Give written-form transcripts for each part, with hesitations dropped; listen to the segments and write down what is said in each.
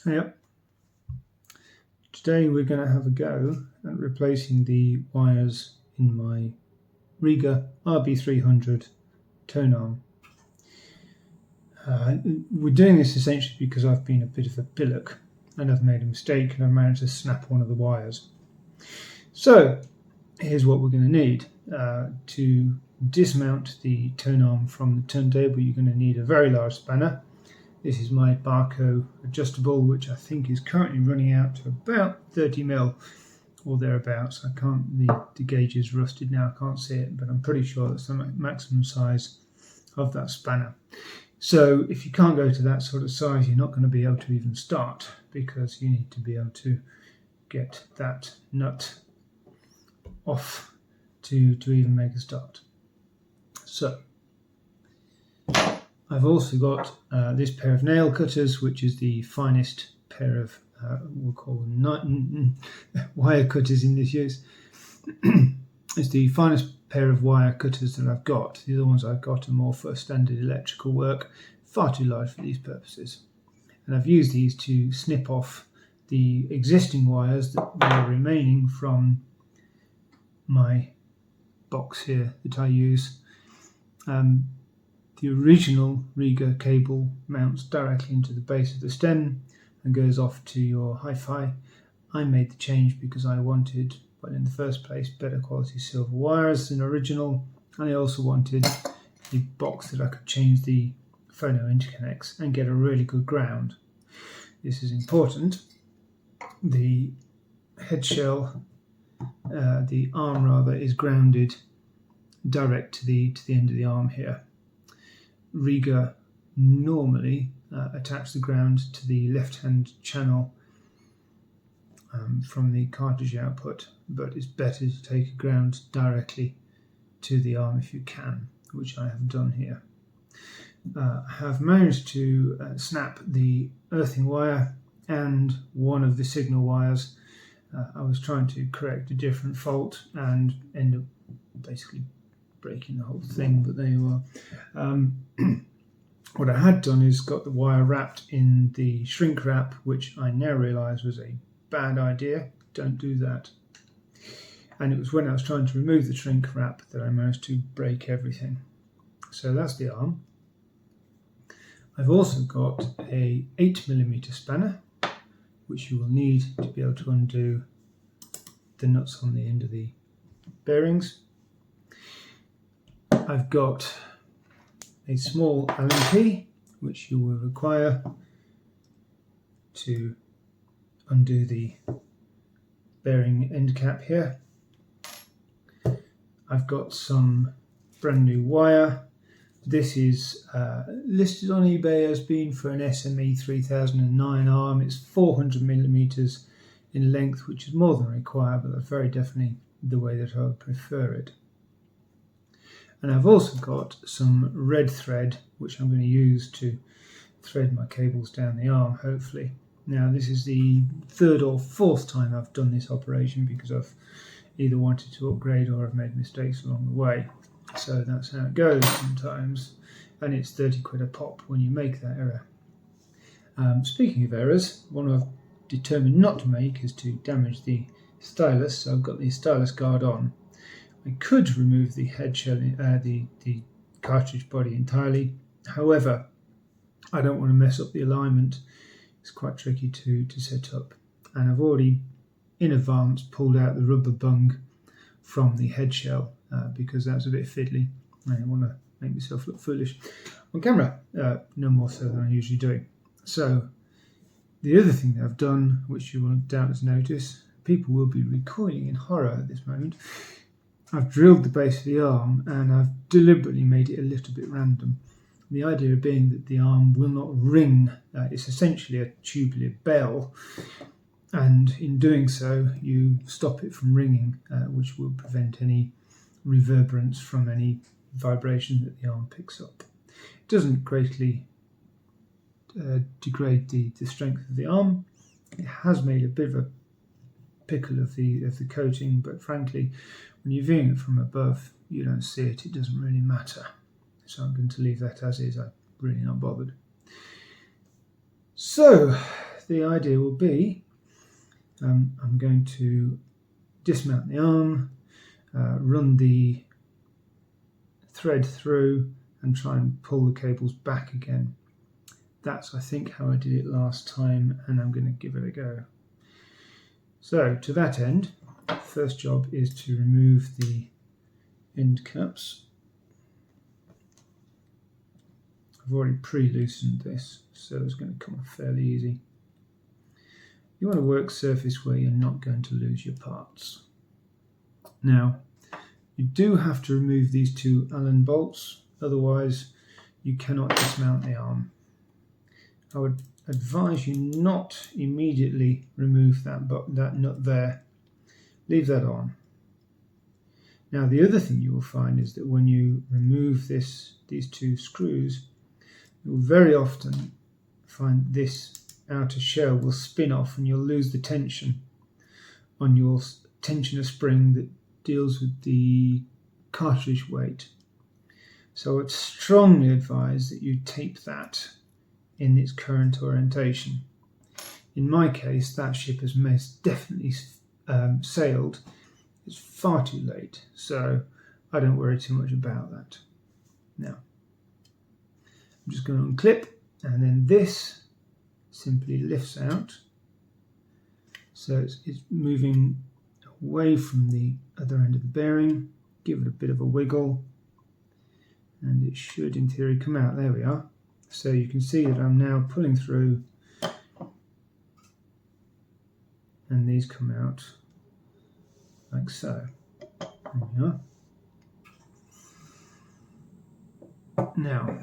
Yep. Today we're going to have a go at replacing the wires in my Rega RB300 Tonearm. We're doing this essentially because I've been a bit of a pillock and I've made a mistake and I've managed to snap one of the wires. So here's what we're going to need. To dismount the Tonearm from the turntable, you're going to need a very large spanner. This is my Barco adjustable, which I think is currently running out to about 30mm or thereabouts. I can't, the gauge is rusted now, I can't see it, but I'm pretty sure that's the maximum size of that spanner. So if you can't go to that sort of size, you're not going to be able to even start, because you need to be able to get that nut off to even make a start. So I've also got this pair of nail cutters, which is the finest pair of we'll call them wire cutters in this use. It's the finest pair of wire cutters that I've got. The other ones I've got are more for standard electrical work, far too large for these purposes. And I've used these to snip off the existing wires that are remaining from my box here that I use. The original Rega cable mounts directly into the base of the stem and goes off to your hi-fi. I made the change because I wanted, well, in the first place, better quality silver wires than original, and I also wanted a box that I could change the phono interconnects and get a really good ground. This is important. The head shell, the arm rather, is grounded direct to the end of the arm here. Rega normally attach the ground to the left-hand channel from the cartridge output, but it's better to take a ground directly to the arm if you can, which I have done here. I have managed to snap the earthing wire and one of the signal wires. I was trying to correct a different fault and end up basically breaking the whole thing, but there you are. What I had done is got the wire wrapped in the shrink wrap, which I now realise was a bad idea. Don't do that. And it was when I was trying to remove the shrink wrap that I managed to break everything. So that's the arm. I've also got a 8mm spanner, which you will need to be able to undo the nuts on the end of the bearings. I've got a small Allen key, which you will require to undo the bearing end cap here. I've got some brand new wire. This is listed on eBay as being for an SME 3009 arm. It's 400mm in length, which is more than required, but that's very definitely the way that I would prefer it. And I've also got some red thread, which I'm going to use to thread my cables down the arm, hopefully. Now, this is the third or fourth time I've done this operation because I've either wanted to upgrade or I've made mistakes along the way. So that's how it goes sometimes, and it's 30 quid a pop when you make that error. Speaking of errors, one I've determined not to make is to damage the stylus. So I've got the stylus guard on. I could remove the head shell, the cartridge body entirely. However, I don't want to mess up the alignment. It's quite tricky to set up. And I've already, in advance, pulled out the rubber bung from the head shell because that's a bit fiddly. I don't want to make myself look foolish on camera, no more so than I usually do. So the other thing that I've done, which you will doubtless notice, people will be recoiling in horror at this moment, I've drilled the base of the arm and I've deliberately made it a little bit random. The idea being that the arm will not ring. It's essentially a tubular bell, and in doing so you stop it from ringing, which will prevent any reverberance from any vibration that the arm picks up. It doesn't greatly degrade the strength of the arm. It has made a bit of a pickle of the coating, but frankly, when you're viewing it from above, you don't see it. It doesn't really matter. So I'm going to leave that as is. I'm really not bothered. So the idea will be, I'm going to dismount the arm, run the thread through and try and pull the cables back again. That's, I think, how I did it last time, and I'm going to give it a go. So to that end, first job is to remove the end caps. I've already pre-loosened this, so it's going to come off fairly easy. You want a work surface where you're not going to lose your parts. Now, you do have to remove these two Allen bolts, otherwise you cannot dismount the arm. I would advise you not immediately remove that nut there. Leave that on. Now the other thing you will find is that when you remove these two screws, you'll very often find this outer shell will spin off and you'll lose the tension on your tensioner spring that deals with the cartridge weight. So I would strongly advise that you tape that in its current orientation. In my case, that ship has most definitely sailed. It's far too late, so I don't worry too much about that. Now, I'm just going to unclip, and then this simply lifts out. So it's moving away from the other end of the bearing. Give it a bit of a wiggle, and it should, in theory, come out. There we are. So you can see that I'm now pulling through, and these come out like so. There we are. Now,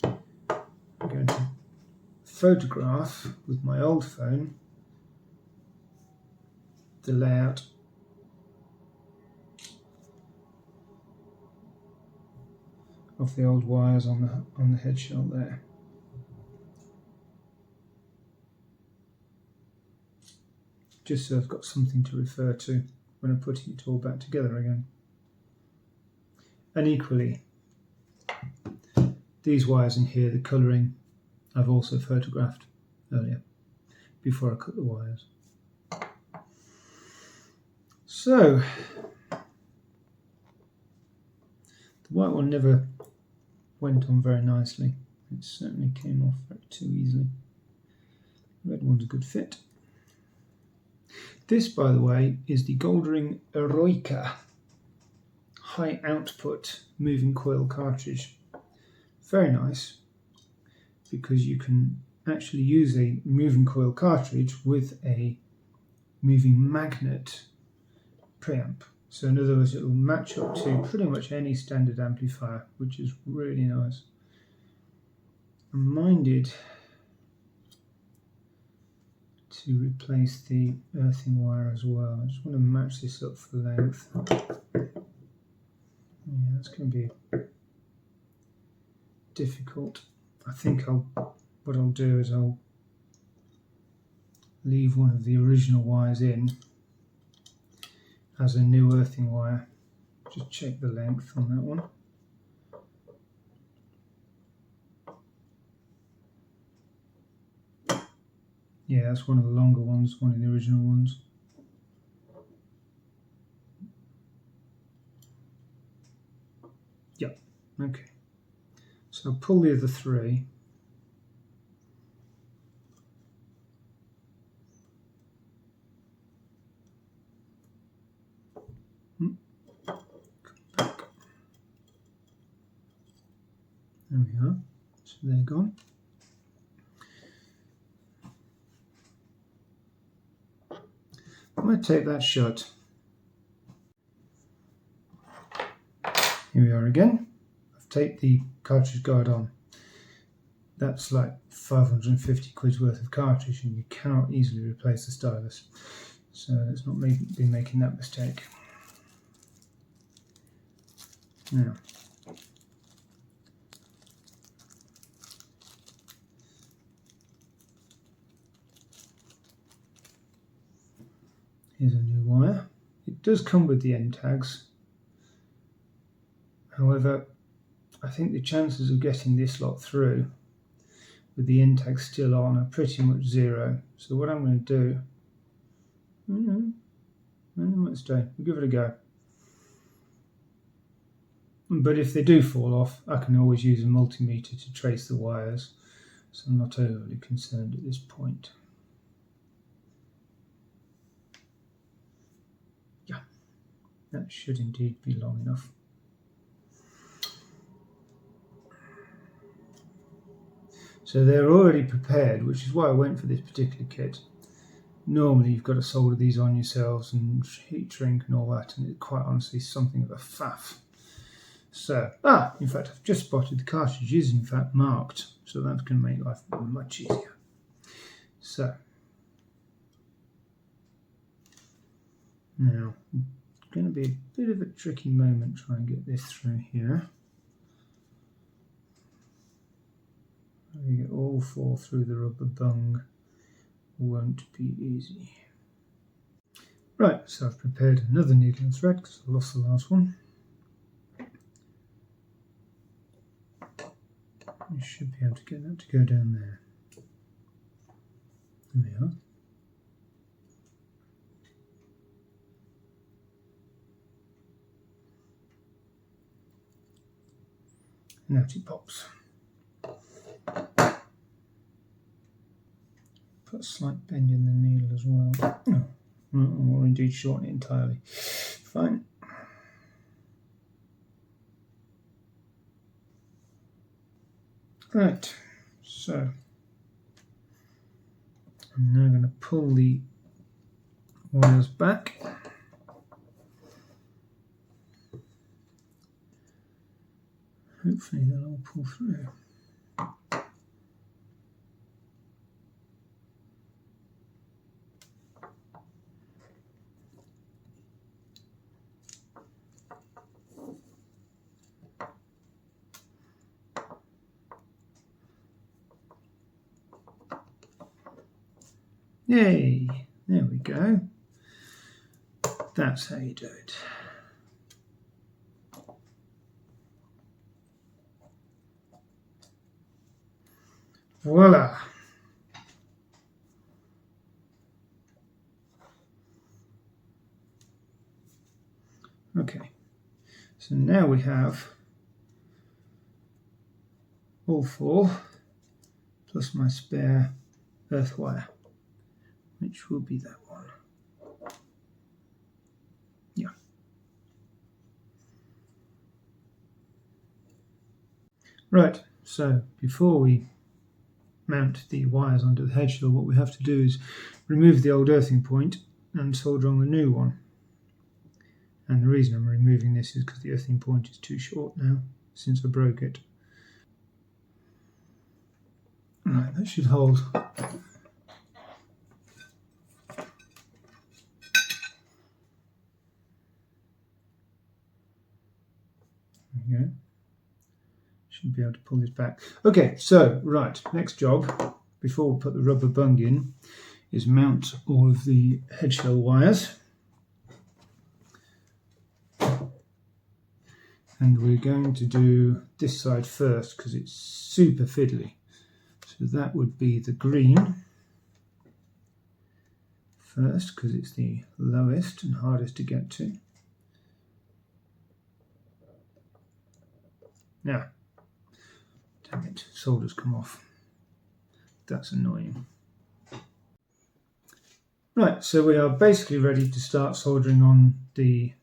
I'm going to photograph with my old phone the layout of the old wires on the head shell there. Just so I've got something to refer to when I'm putting it all back together again. And equally, these wires in here, the colouring, I've also photographed earlier before I cut the wires. So, the white one never went on very nicely. It certainly came off too easily. The red one's a good fit. This, by the way, is the Soldering Rega high output moving coil cartridge. Very nice, because you can actually use a moving coil cartridge with a moving magnet preamp. So in other words, it will match up to pretty much any standard amplifier, which is really nice. I'm minded to replace the earthing wire as well. I just want to match this up for length. Yeah, that's going to be difficult. I think what I'll do is I'll leave one of the original wires in as a new earthing wire. Just check the length on that one. Yeah, that's one of the longer ones, one of the original ones. Yep, okay. So I'll pull the other three. Come back. There we are. So they're gone. I'm going to tape that shut. Here we are again. I've taped the cartridge guard on. That's like 550 quid's worth of cartridge, and you cannot easily replace the stylus. So let's not be making that mistake. Now, here's a new wire. It does come with the end tags. However, I think the chances of getting this lot through with the end tag still on are pretty much 0. So what I'm going to do, let's do, we'll give it a go. But if they do fall off, I can always use a multimeter to trace the wires, so I'm not overly concerned at this point. Yeah, that should indeed be long enough. So they're already prepared, which is why I went for this particular kit. Normally you've got to solder these on yourselves and heat shrink and all that, and it's quite honestly something of a faff. So, in fact I've just spotted the cartridge is in fact marked, so that's going to make life much easier. So, now, it's going to be a bit of a tricky moment trying to get this through here. Getting it all fall through the rubber bung won't be easy. Right, so I've prepared another needle and thread because I lost the last one. You should be able to get that to go down there. There we are. And out it pops. Put a slight bend in the needle as well. Or indeed shorten it entirely. Fine. Right, so I'm now going to pull the wires back. Hopefully they'll all pull through. Yay, there we go. That's how you do it. Voila. Okay, so now we have all 4 plus my spare earth wire, which will be that one. Yeah. Right, so before we mount the wires onto the head shell, what we have to do is remove the old earthing point and solder on the new one. And the reason I'm removing this is because the earthing point is too short now since I broke it. Right, that should hold. There we go. Should be able to pull this back. Okay, so right, next job before we put the rubber bung in is mount all of the head shell wires. And we're going to do this side first because it's super fiddly. So that would be the green first because it's the lowest and hardest to get to. Now, damn it, solder's come off. That's annoying. Right, so we are basically ready to start soldering on the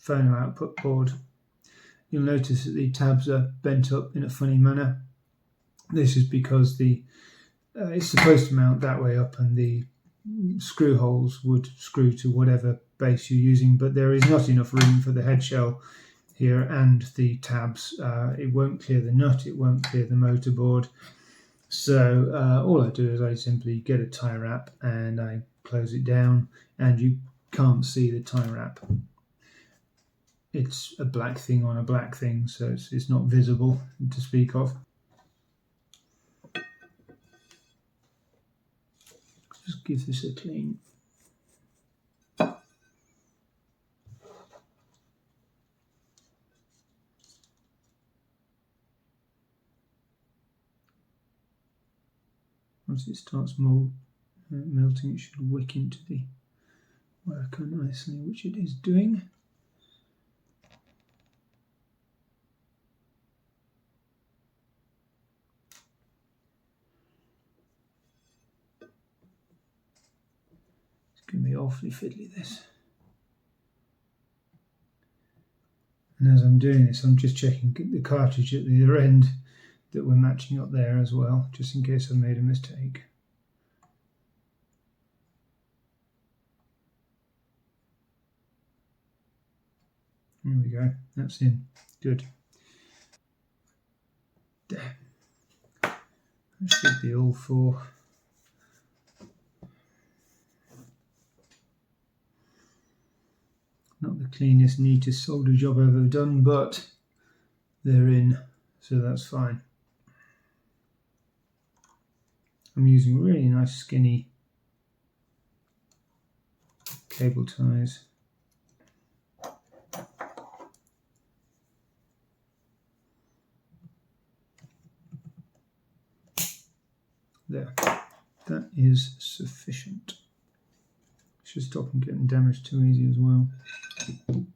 phono output board. You'll notice that the tabs are bent up in a funny manner. This is because the it's supposed to mount that way up and the screw holes would screw to whatever base you're using, but there is not enough room for the head shell here and the tabs. It won't clear the nut, it won't clear the motor board. So all I do is I simply get a tie wrap and I close it down, and you can't see the tie wrap. It's a black thing on a black thing, so it's not visible to speak of. Just give this a clean. Once it starts melting, it should wick into the worker nicely, which it is doing. It's going to be awfully fiddly, this. And as I'm doing this, I'm just checking the cartridge at the other end that we're matching up there as well, just in case I made a mistake. There we go, that's in. Good. There. That should be all four. Not the cleanest, neatest solder job I've ever done, but they're in, so that's fine. I'm using really nice skinny cable ties. There, that is sufficient. Should stop them getting damaged too easy as well. And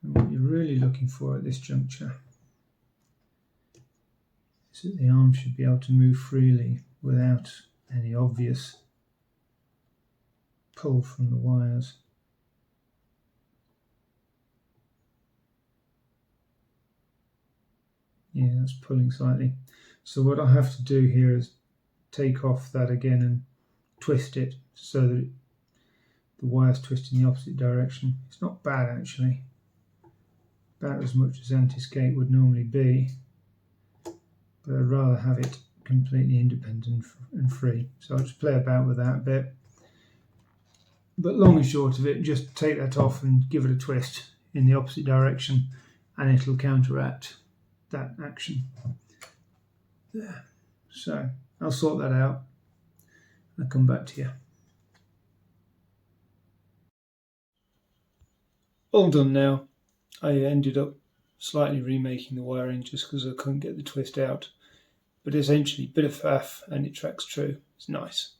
what you're really looking for at this juncture is that the arm should be able to move freely without any obvious pull from the wires. Yeah, that's pulling slightly. So what I have to do here is take off that again and twist it so that the wires twist in the opposite direction. It's not bad actually, about as much as anti-skate would normally be, but I'd rather have it completely independent and free. So I'll just play about with that a bit. But long and short of it, just take that off and give it a twist in the opposite direction and it'll counteract that action. There. So I'll sort that out. I'll come back to you. All done now. I ended up slightly remaking the wiring just because I couldn't get the twist out. But essentially, bit of faff and it tracks true. It's nice.